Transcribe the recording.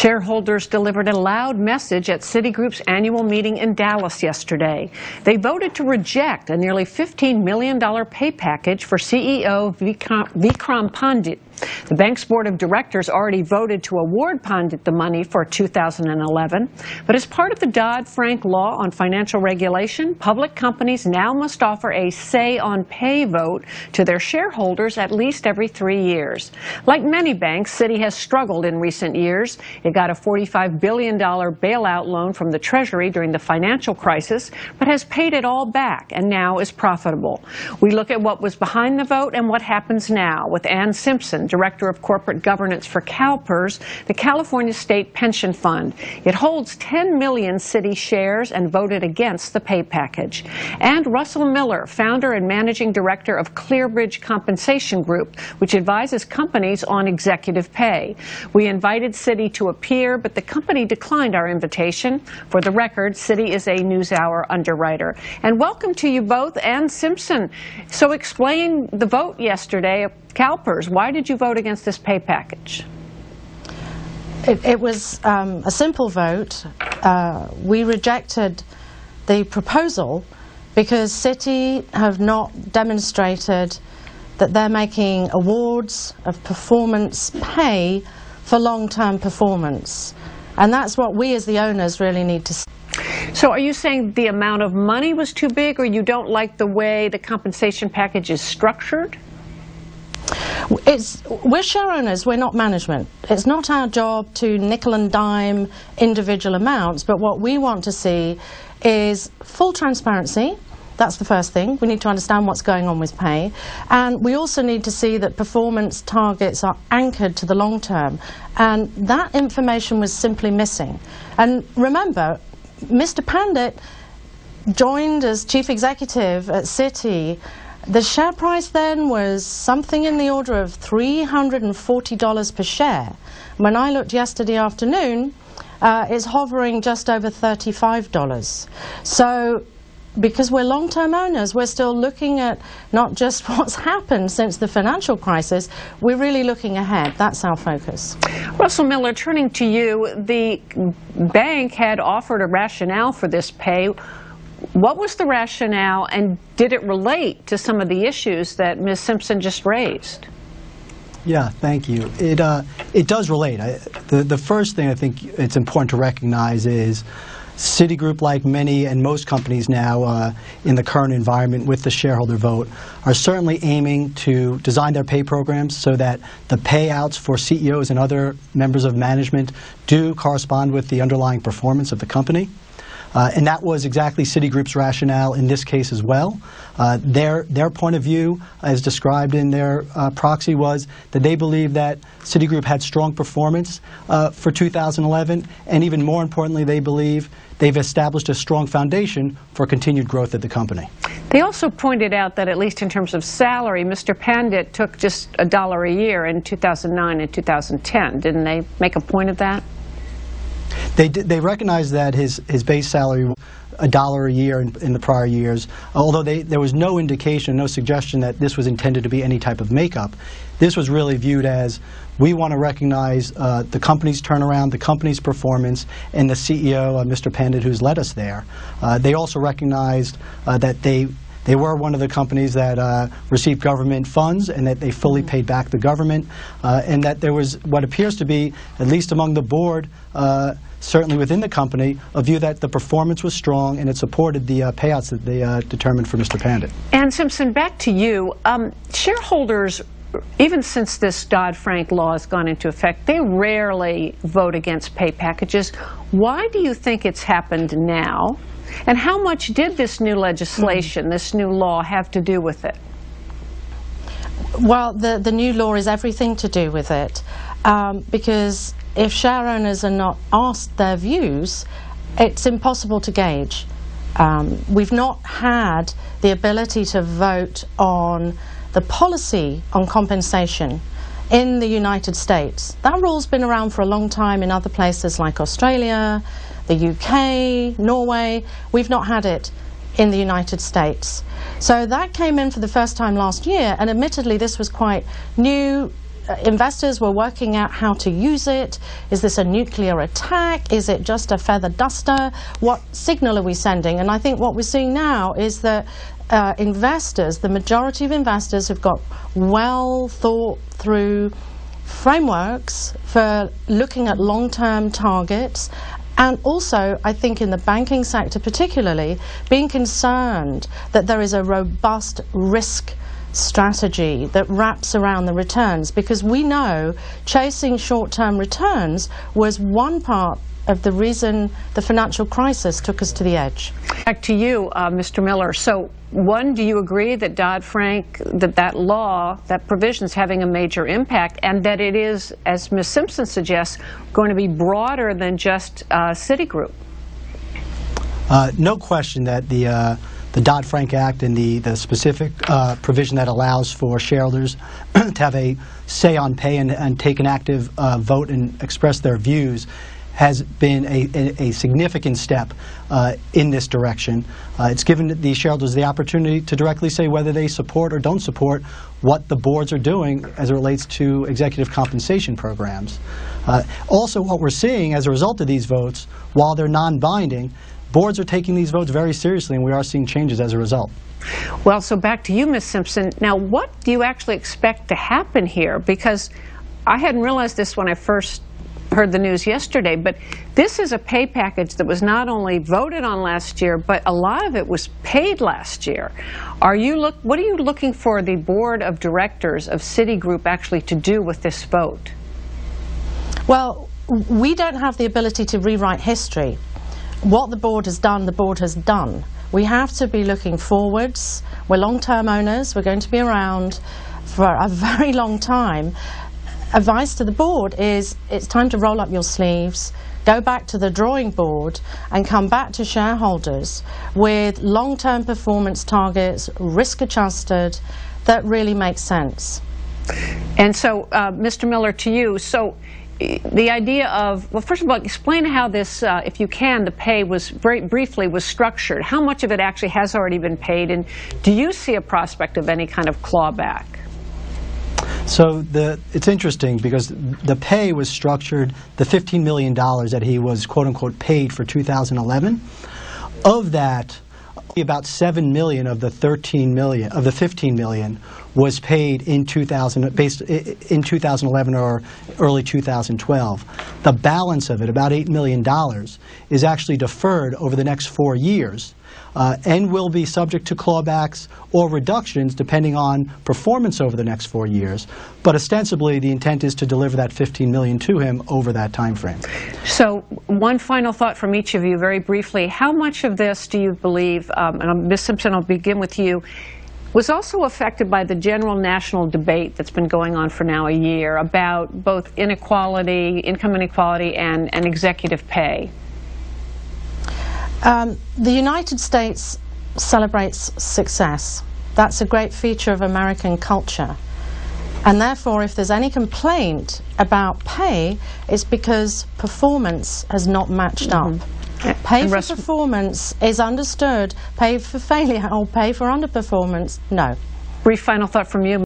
Shareholders delivered a loud message at Citigroup's annual meeting in Dallas yesterday. They voted to reject a nearly $15 million pay package for CEO Vikram Pandit. The bank's board of directors already voted to award Pandit the money for 2011. But as part of the Dodd-Frank law on financial regulation, public companies now must offer a say-on-pay vote to their shareholders at least every 3 years. Like many banks, Citi has struggled in recent years. It got a $45 billion bailout loan from the Treasury during the financial crisis, but has paid it all back and now is profitable. We look at what was behind the vote and what happens now with Simpson, Director of Corporate Governance for CALPERS, the California State Pension Fund. It holds 10 million Citi shares and voted against the pay package. And Russell Miller, founder and managing director of ClearBridge Compensation Group, which advises companies on executive pay. We invited Citi to appear, but the company declined our invitation. For the record, Citi is a NewsHour underwriter. And welcome to you both, and Simpson. So explain the vote yesterday. CalPERS, why did you vote against this pay package? It was a simple vote. We rejected the proposal because Citi have not demonstrated that they're making awards of performance pay for long-term performance. And that's what we as the owners really need to see. So are you saying the amount of money was too big, or you don't like the way the compensation package is structured? We're share owners, we're not management. It's not our job to nickel and dime individual amounts, but what we want to see is full transparency. That's the first thing. We need to understand what's going on with pay. And we also need to see that performance targets are anchored to the long term. And that information was simply missing. And remember, Mr. Pandit joined as chief executive at Citi. The share price then was something in the order of $340 per share. When I looked yesterday afternoon, it's hovering just over $35. So because we're long-term owners, we're still looking at not just what's happened since the financial crisis, we're really looking ahead. That's our focus. Russell Miller, turning to you, the bank had offered a rationale for this pay. What was the rationale, and did it relate to some of the issues that Ms. Simpson just raised? Yeah, thank you. It does relate. The first thing I think it's important to recognize is Citigroup, like many and most companies now in the current environment with the shareholder vote, are certainly aiming to design their pay programs so that the payouts for CEOs and other members of management do correspond with the underlying performance of the company. And that was exactly Citigroup's rationale in this case as well. Their point of view, as described in their proxy, was that they believe that Citigroup had strong performance for 2011, and even more importantly, they believe they've established a strong foundation for continued growth at the company. They also pointed out that, at least in terms of salary, Mr. Pandit took just $1 a year in 2009 and 2010. Didn't they make a point of that? They recognized that his base salary was $1 a year in the prior years, although there was no indication, no suggestion that this was intended to be any type of makeup. This was really viewed as, we want to recognize the company's turnaround, the company's performance, and the CEO, Mr. Pandit, who's led us there. They also recognized that they were one of the companies that received government funds, and that they fully paid back the government, and that there was what appears to be, at least among the board, certainly within the company, a view that the performance was strong and it supported the payouts that they determined for Mr. Pandit. And Simpson, back to you. Shareholders, even since this Dodd-Frank law has gone into effect, they rarely vote against pay packages. Why do you think it's happened now? And how much did this new legislation, this new law, have to do with it? Well, the new law is everything to do with it, because if share owners are not asked their views, it's impossible to gauge. We've not had the ability to vote on the policy on compensation in the United States. That rule's been around for a long time in other places like Australia, the UK, Norway. We've not had it in the United States. So that came in for the first time last year, and admittedly this was quite new investors were working out how to use it. Is this a nuclear attack? Is it just a feather duster? What signal are we sending? And I think what we're seeing now is that investors, the majority of investors, have got well thought through frameworks for looking at long-term targets, and also I think in the banking sector particularly being concerned that there is a robust risk strategy that wraps around the returns, because we know chasing short-term returns was one part of the reason the financial crisis took us to the edge. Back to you, Mr. Miller. So, one, do you agree that Dodd-Frank, that law, that provision is having a major impact, and that it is, as Ms. Simpson suggests, going to be broader than just Citigroup? No question that the Dodd-Frank Act and the specific provision that allows for shareholders to have a say on pay and take an active vote and express their views has been a significant step in this direction. It's given the shareholders the opportunity to directly say whether they support or don't support what the boards are doing as it relates to executive compensation programs. Also, what we're seeing as a result of these votes, while they're non-binding, boards are taking these votes very seriously, and we are seeing changes as a result. Well, so back to you, Ms. Simpson. Now, what do you actually expect to happen here? Because I hadn't realized this when I first heard the news yesterday, but this is a pay package that was not only voted on last year, but a lot of it was paid last year. What are you looking for the board of directors of Citigroup actually to do with this vote? Well, we don't have the ability to rewrite history. What the board has done, the board has done. We have to be looking forwards. We're long-term owners. We're going to be around for a very long time. Advice to the board is it's time to roll up your sleeves, go back to the drawing board and come back to shareholders with long-term performance targets, risk-adjusted, that really make sense. And so, Mr. Miller, to you, so the idea of, well, first of all, explain how this, if you can, the pay was, very briefly, was structured. How much of it actually has already been paid, and do you see a prospect of any kind of clawback? So it's interesting because the pay was structured, the $15 million that he was quote-unquote paid for 2011. Of that, about $7 million of the $15 million was paid in 2011 or early 2012. The balance of it, about $8 million, is actually deferred over the next 4 years. And will be subject to clawbacks or reductions depending on performance over the next 4 years. But ostensibly, the intent is to deliver that $15 million to him over that time frame. So, one final thought from each of you, very briefly. How much of this do you believe, and Ms. Simpson, I'll begin with you, was also affected by the general national debate that's been going on for now a year about both inequality, income inequality, and executive pay? The United States celebrates success. That's a great feature of American culture. And therefore, if there's any complaint about pay, it's because performance has not matched up. Pay for performance is understood. Pay for failure or pay for underperformance, no. Brief final thought from you.